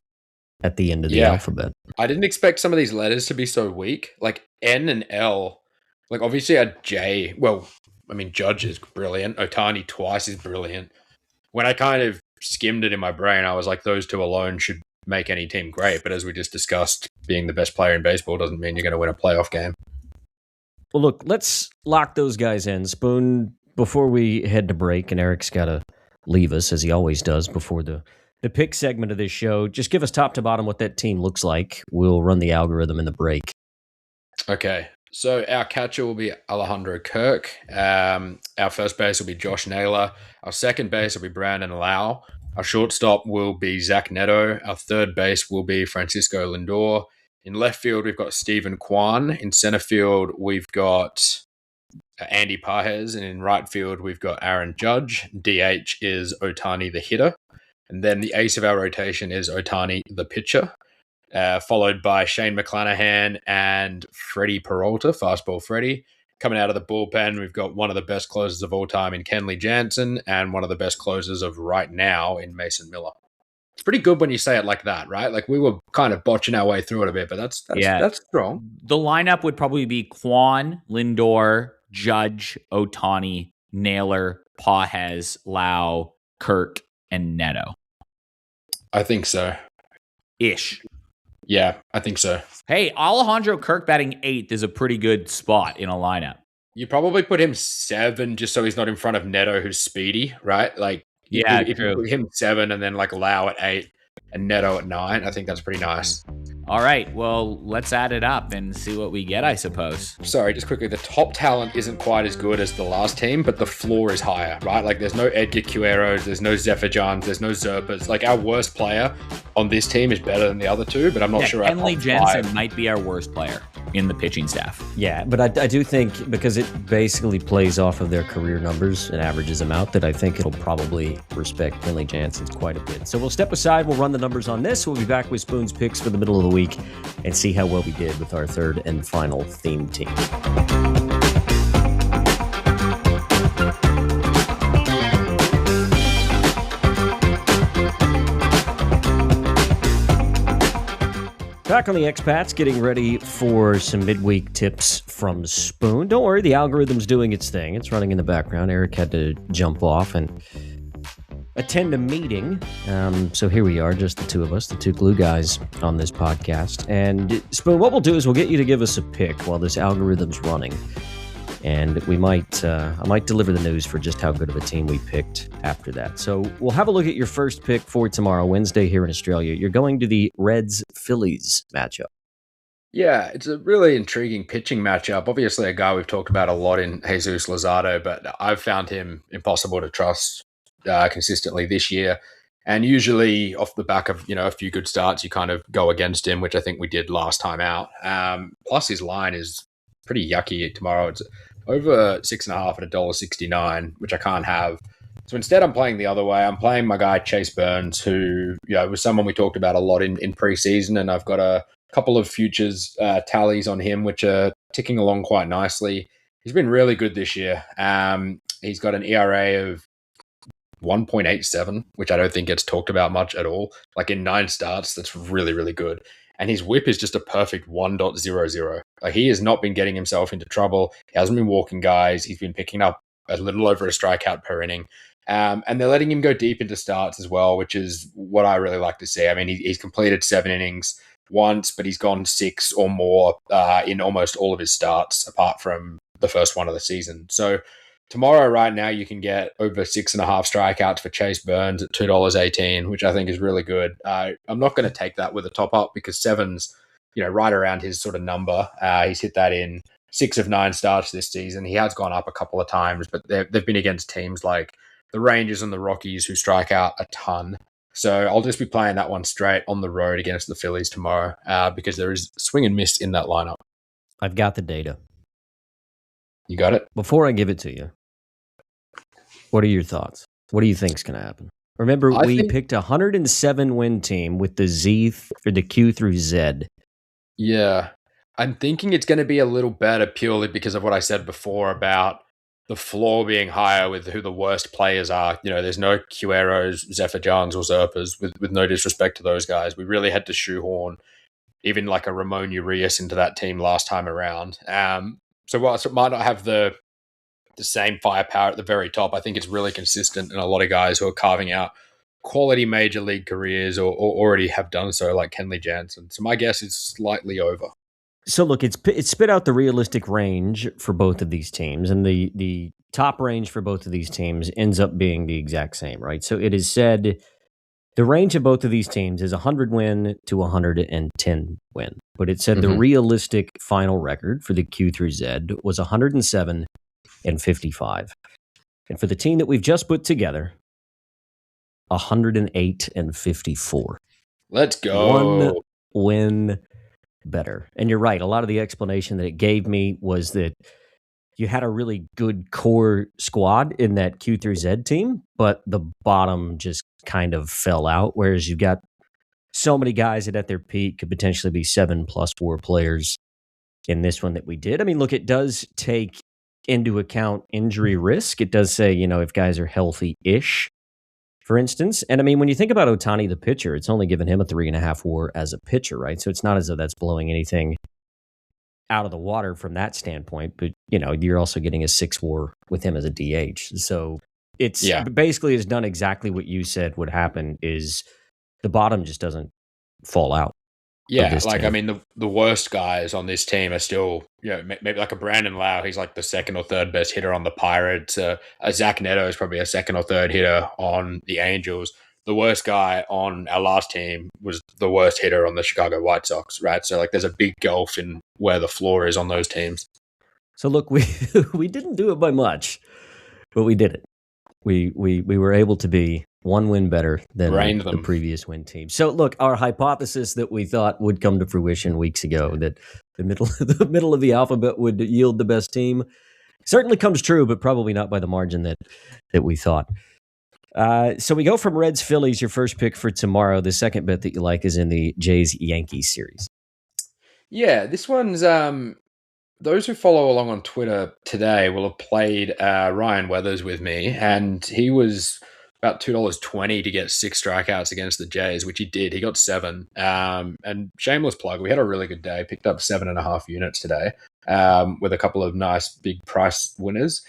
at the end of the
Yeah.
alphabet.
I didn't expect some of these letters to be so weak. Like N and L. Like obviously a J. Well, I mean Judge is brilliant. Ohtani twice is brilliant. When I kind of skimmed it in my brain, I was like, those two alone should make any team great. But as we just discussed, being the best player in baseball doesn't mean you're going to win a playoff game.
Well, look, let's lock those guys in. Spoon, before we head to break, and Eric's got to leave us, as he always does, before the pick segment of this show. Just give us top to bottom what that team looks like. We'll run the algorithm in the break.
Okay. So our catcher will be Alejandro Kirk. Our first base will be Josh Naylor. Our second base will be Brandon Lau. Our shortstop will be Zach Neto. Our third base will be Francisco Lindor. In left field, we've got Stephen Kwan. In center field, we've got Andy Pajes. And in right field, we've got Aaron Judge. DH is Otani, the hitter. And then the ace of our rotation is Otani, the pitcher, followed by Shane McClanahan and Freddie Peralta, fastball Freddie. Coming out of the bullpen, we've got one of the best closers of all time in Kenley Jansen and one of the best closers of right now in Mason Miller. It's pretty good when you say it like that, right? Like we were kind of botching our way through it a bit, but that's strong.
The lineup would probably be Kwan, Lindor, Judge, Otani, Naylor, Pajes, Lau, Kirk, and Neto.
I think so.
Ish.
Yeah, I think so.
Hey, Alejandro Kirk batting 8th is a pretty good spot in a lineup.
You probably put him 7 just so he's not in front of Neto, who's speedy, right? Like,
yeah,
if you put him 7 and then like Lau at 8 and Neto at 9, I think that's pretty nice.
All right, well, let's add it up and see what we get, I suppose.
Sorry, just quickly, the top talent isn't quite as good as the last team, but the floor is higher, right? Like, there's no Edgar Cueros, there's no Zephyrjans, there's no Zerpas. Like, our worst player on this team is better than the other two, but I'm not sure.
Kenley Jansen might be our worst player in the pitching staff.
Yeah, but I do think because it basically plays off of their career numbers and averages them out, that I think it'll probably respect Kenley Jansen's quite a bit. So we'll step aside, we'll run the numbers on this. We'll be back with Spoon's picks for the middle of the week and see how well we did with our third and final theme team. Back on the expats, getting ready for some midweek tips from Spoon. Don't worry, the algorithm's doing its thing. It's running in the background. Eric had to jump off and attend a meeting. So here we are, just the two of us, the two glue guys on this podcast. And Spoon, what we'll do is we'll get you to give us a pick while this algorithm's running. And we might, I might deliver the news for just how good of a team we picked after that. So we'll have a look at your first pick for tomorrow, Wednesday here in Australia. You're going to the Reds-Phillies matchup.
Yeah, it's a really intriguing pitching matchup. Obviously, a guy we've talked about a lot in Jesus Luzardo, but I've found him impossible to trust consistently this year. And usually off the back of, a few good starts, you kind of go against him, which I think we did last time out. Plus his line is pretty yucky tomorrow. It's over 6.5 at $1.69, which I can't have. So instead, I'm playing the other way. I'm playing my guy Chase Burns, who was someone we talked about a lot in preseason, and I've got a couple of futures tallies on him, which are ticking along quite nicely. He's been really good this year. He's got an ERA of 1.87, which I don't think gets talked about much at all. Like in 9 starts, that's really, really good. And his whip is just a perfect 1.00. Like he has not been getting himself into trouble. He hasn't been walking guys. He's been picking up a little over a strikeout per inning. And they're letting him go deep into starts as well, which is what I really like to see. I mean, he's completed 7 innings once, but he's gone 6 or more in almost all of his starts, apart from the first one of the season. So tomorrow, right now, you can get over 6.5 strikeouts for Chase Burns at $2.18, which I think is really good. I'm not going to take that with a top up because 7's, right around his sort of number. He's hit that in 6 of 9 starts this season. He has gone up a couple of times, but they've been against teams like the Rangers and the Rockies who strike out a ton. So I'll just be playing that one straight on the road against the Phillies tomorrow because there is swing and miss in that lineup.
I've got the data.
You got it?
Before I give it to you, what are your thoughts? What do you think's going to happen? Remember, we picked a 107-win team with the Z or the Q through Z.
Yeah. I'm thinking it's going to be a little better purely because of what I said before about the floor being higher with who the worst players are. There's no Cueros, Zephyrjans, or Zerpas, with no disrespect to those guys. We really had to shoehorn even like a Ramon Urias into that team last time around. So whilst it might not have the same firepower at the very top, I think it's really consistent and a lot of guys who are carving out quality major league careers or already have done so, like Kenley Jansen. So my guess is slightly over.
So look, it's spit out the realistic range for both of these teams, and the top range for both of these teams ends up being the exact same, right? So it is said the range of both of these teams is 100 win to 110 win, but it said the realistic final record for the Q through Z was 107 and 55. And for the team that we've just put together, 108-54.
Let's go.
One win better. And you're right. A lot of the explanation that it gave me was that you had a really good core squad in that Q through Z team, but the bottom just kind of fell out. Whereas you've got so many guys that at their peak could potentially be 7+4 players in this one that we did. I mean, look, it does take into account injury risk. It does say, if guys are healthy-ish, for instance. And I mean, when you think about Ohtani, the pitcher, it's only given him a 3.5 WAR as a pitcher, right? So it's not as though that's blowing anything out of the water from that standpoint. But, you're also getting a 6 WAR with him as a DH. So it's basically has done exactly what you said would happen is the bottom just doesn't fall out.
Yeah, like, I mean, the worst guys on this team are still, maybe like a Brandon Lau. He's like the second or third best hitter on the Pirates. Zach Neto is probably a second or third hitter on the Angels. The worst guy on our last team was the worst hitter on the Chicago White Sox, right? So, like, there's a big gulf in where the floor is on those teams.
So, look, we didn't do it by much, but we did it. We were able to be one win better than the previous win team. So, look, our hypothesis that we thought would come to fruition weeks ago, that the middle of the alphabet would yield the best team, certainly comes true, but probably not by the margin that we thought. So we go from Reds Phillies, your first pick for tomorrow. The second bet that you like is in the Jays Yankees series.
Yeah, this one's those who follow along on Twitter today will have played Ryan Weathers with me, and he was about $2.20 to get 6 strikeouts against the Jays, which he did. He got 7. And shameless plug, we had a really good day. Picked up 7.5 units today with a couple of nice big price winners.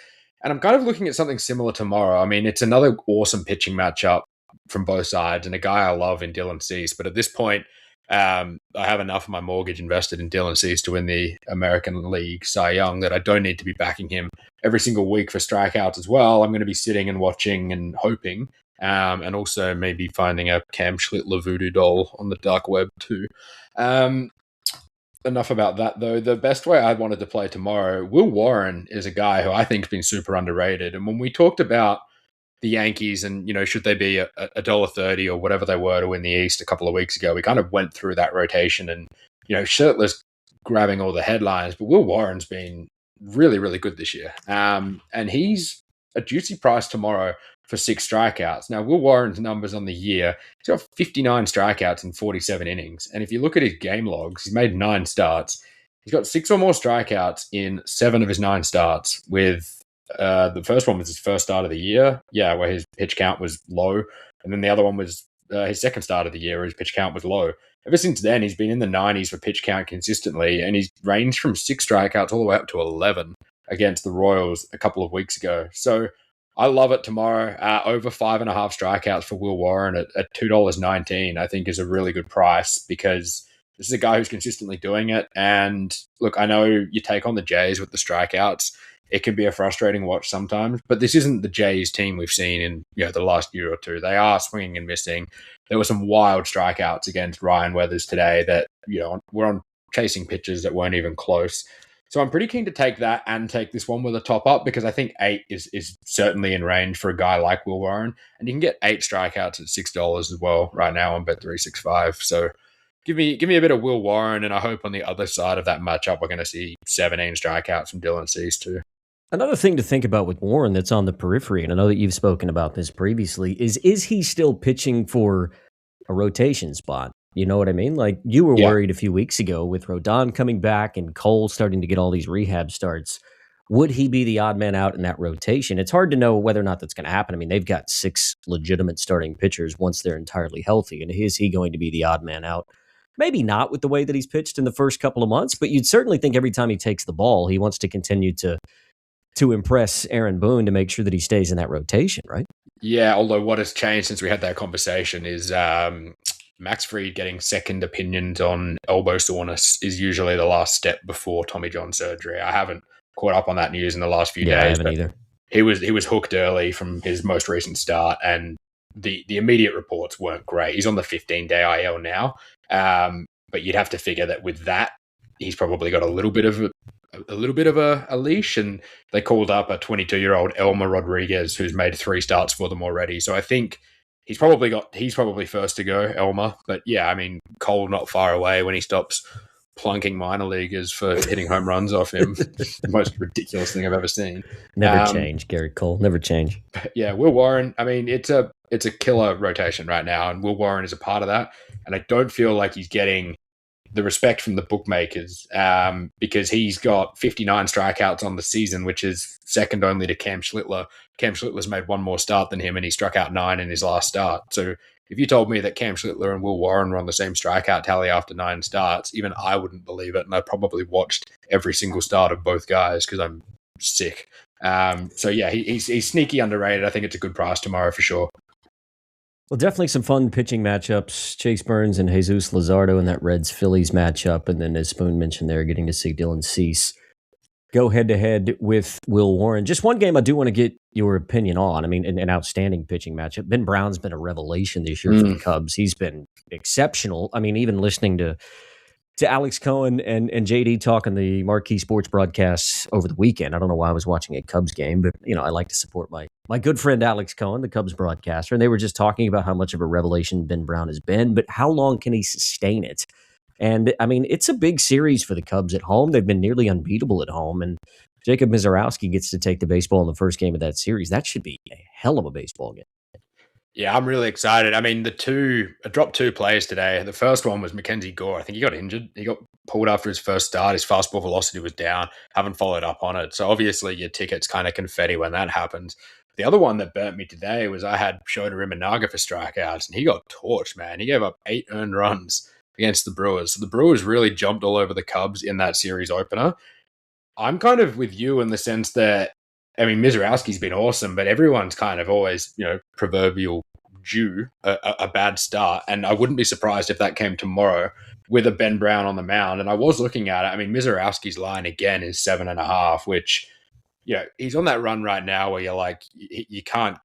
And I'm kind of looking at something similar tomorrow. I mean, it's another awesome pitching matchup from both sides and a guy I love in Dylan Cease. But at this point, I have enough of my mortgage invested in Dylan Cease to win the American League Cy Young that I don't need to be backing him every single week for strikeouts as well. I'm going to be sitting and watching and hoping, and also maybe finding a Cam Schlittler voodoo doll on the dark web too. Enough about that, though. The best way I wanted to play tomorrow, Will Warren is a guy who I think has been super underrated. And when we talked about the Yankees and, should they be $1.30 or whatever they were to win the East a couple of weeks ago, we kind of went through that rotation and, Shirtless grabbing all the headlines, but Will Warren's been really, really good this year. And he's a juicy price tomorrow for 6 strikeouts. Now, Will Warren's numbers on the year, he's got 59 strikeouts in 47 innings. And if you look at his game logs, he's made 9 starts. He's got 6 or more strikeouts in 7 of his 9 starts with the first one was his first start of the year, where his pitch count was low. And then the other one was his second start of the year, where his pitch count was low. Ever since then, he's been in the 90s for pitch count consistently, and he's ranged from 6 strikeouts all the way up to 11 against the Royals a couple of weeks ago. So I love it tomorrow. Over 5.5 strikeouts for Will Warren at $2.19, I think is a really good price because this is a guy who's consistently doing it. And look, I know you take on the Jays with the strikeouts. It can be a frustrating watch sometimes, but this isn't the Jays team we've seen in the last year or two. They are swinging and missing. There were some wild strikeouts against Ryan Weathers today that were on chasing pitches that weren't even close. So I'm pretty keen to take that and take this one with a top up because I think 8 is certainly in range for a guy like Will Warren, and you can get 8 strikeouts at $6 as well right now on Bet365. So give me a bit of Will Warren, and I hope on the other side of that matchup we're going to see 17 strikeouts from Dylan Cease too.
Another thing to think about with Warren that's on the periphery, and I know that you've spoken about this previously, is he still pitching for a rotation spot? You know what I mean? Like you were worried a few weeks ago with Rodon coming back and Cole starting to get all these rehab starts. Would he be the odd man out in that rotation? It's hard to know whether or not that's going to happen. I mean, they've got 6 legitimate starting pitchers once they're entirely healthy. And is he going to be the odd man out? Maybe not with the way that he's pitched in the first couple of months, but you'd certainly think every time he takes the ball, he wants to continue to impress Aaron Boone to make sure that he stays in that rotation, right?
Yeah, although what has changed since we had that conversation is Max Fried getting second opinions on elbow soreness is usually the last step before Tommy John surgery. I haven't caught up on that news in the last few days.
I haven't either.
He was hooked early from his most recent start, and the immediate reports weren't great. He's on the 15-day IL now, but you'd have to figure that with that, he's probably got a little bit of a leash, and they called up a 22-year-old Elmer Rodriguez who's made 3 starts for them already. So I think he's probably first to go, Elmer. But yeah, I mean, Cole not far away when he stops plunking minor leaguers for hitting home runs off him. The most ridiculous thing I've ever seen.
Never change, Garrett Cole. Never change.
Yeah, Will Warren. I mean, it's a killer rotation right now, and Will Warren is a part of that. And I don't feel like he's getting the respect from the bookmakers because he's got 59 strikeouts on the season, which is second only to Cam Schlittler. Cam Schlittler's made one more start than him, and he struck out 9 in his last start. So if you told me that Cam Schlittler and Will Warren were on the same strikeout tally after 9 starts, even I wouldn't believe it. And I probably watched every single start of both guys because I'm sick. So yeah, he's sneaky underrated. I think it's a good price tomorrow for sure.
Well, definitely some fun pitching matchups. Chase Burns and Jesus Luzardo in that Reds-Phillies matchup. And then, as Spoon mentioned there, getting to see Dylan Cease go head-to-head with Will Warren. Just one game I do want to get your opinion on. I mean, an outstanding pitching matchup. Ben Brown's been a revelation this year for the Cubs. He's been exceptional. I mean, even listening to Alex Cohen and JD talking the Marquee Sports broadcasts over the weekend. I don't know why I was watching a Cubs game, but I like to support my good friend Alex Cohen, the Cubs broadcaster, and they were just talking about how much of a revelation Ben Brown has been, but how long can he sustain it? And I mean, it's a big series for the Cubs at home. They've been nearly unbeatable at home, and Jacob Mizorowski gets to take the baseball in the first game of that series. That should be a hell of a baseball game.
Yeah, I'm really excited. I mean, I dropped 2 players today. The first one was Mackenzie Gore. I think he got injured. He got pulled after his first start. His fastball velocity was down. Haven't followed up on it. So obviously your ticket's kind of confetti when that happens. The other one that burnt me today was I had Shota Imanaga for strikeouts, and he got torched, man. He gave up 8 earned runs against the Brewers. So the Brewers really jumped all over the Cubs in that series opener. I'm kind of with you in the sense that, I mean, Mizorowski's been awesome, but everyone's kind of always, proverbial due a bad start. And I wouldn't be surprised if that came tomorrow with a Ben Brown on the mound. And I was looking at it. I mean, Mizorowski's line again is 7.5, which, he's on that run right now where you're like, he can't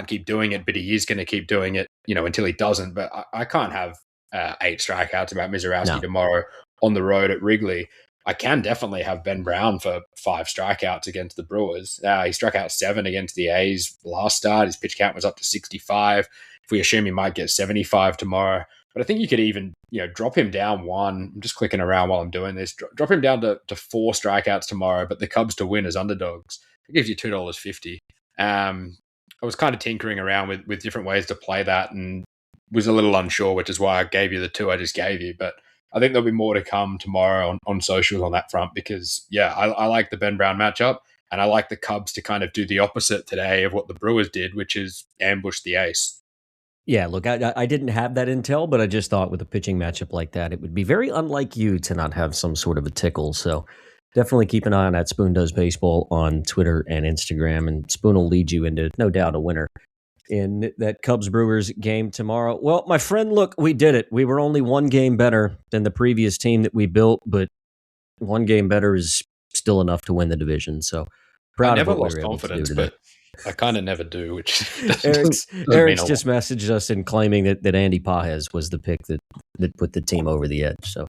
keep doing it, but he is going to keep doing it, until he doesn't. But I can't have 8 strikeouts about Mizorowski tomorrow on the road at Wrigley. I can definitely have Ben Brown for 5 strikeouts against the Brewers. He struck out 7 against the A's last start. His pitch count was up to 65. If we assume he might get 75 tomorrow. But I think you could even, drop him down 1. I'm just clicking around while I'm doing this. Drop him down to 4 strikeouts tomorrow, but the Cubs to win as underdogs. It gives you $2.50. I was kind of tinkering around with different ways to play that and was a little unsure, which is why I gave you the 2 I just gave you. But I think there'll be more to come tomorrow on socials on that front because, I like the Ben Brown matchup, and I like the Cubs to kind of do the opposite today of what the Brewers did, which is ambush the ace.
Yeah, look, I didn't have that intel, but I just thought with a pitching matchup like that, it would be very unlike you to not have some sort of a tickle. So definitely keep an eye on that Spoon Does Baseball on Twitter and Instagram, and Spoon will lead you into, no doubt, a winner in that Cubs-Brewers game tomorrow. Well, my friend, look, we did it. We were only 1 game better than the previous team that we built, but 1 game better is still enough to win the division. So proud of what we were able to do today.
But I kind of never do, which
Eric's just messaged us in claiming that Andy Pajes was the pick that put the team over the edge. So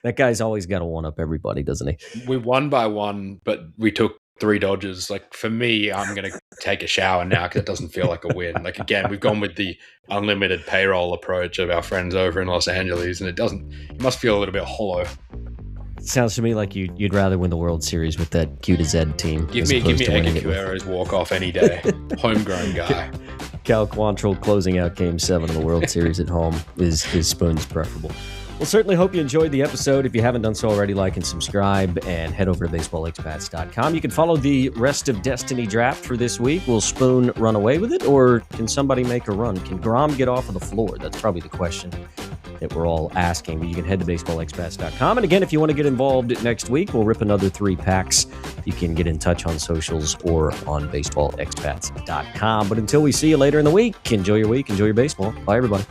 that guy's always got to one-up everybody, doesn't he?
We won by 1, but we took 3 dodges. Like, for me, I'm going to take a shower now because it doesn't feel like a win. Like, again, we've gone with the unlimited payroll approach of our friends over in Los Angeles, and it must feel a little bit hollow.
Sounds to me like you'd rather win the World Series with that Q to Z team.
Give me Eki Cuero's walk-off any day. Homegrown guy.
Cal Quantrill closing out Game 7 of the World Series at home is Spoon's preferable. We'll certainly hope you enjoyed the episode. If you haven't done so already, like and subscribe and head over to baseballexpats.com. You can follow the rest of Destiny Draft for this week. Will Spoon run away with it, or can somebody make a run? Can Grom get off of the floor? That's probably the question that we're all asking. But you can head to baseballexpats.com. And again, if you want to get involved next week, we'll rip another 3 packs. You can get in touch on socials or on baseballexpats.com. But until we see you later in the week, enjoy your week, enjoy your baseball. Bye, everybody.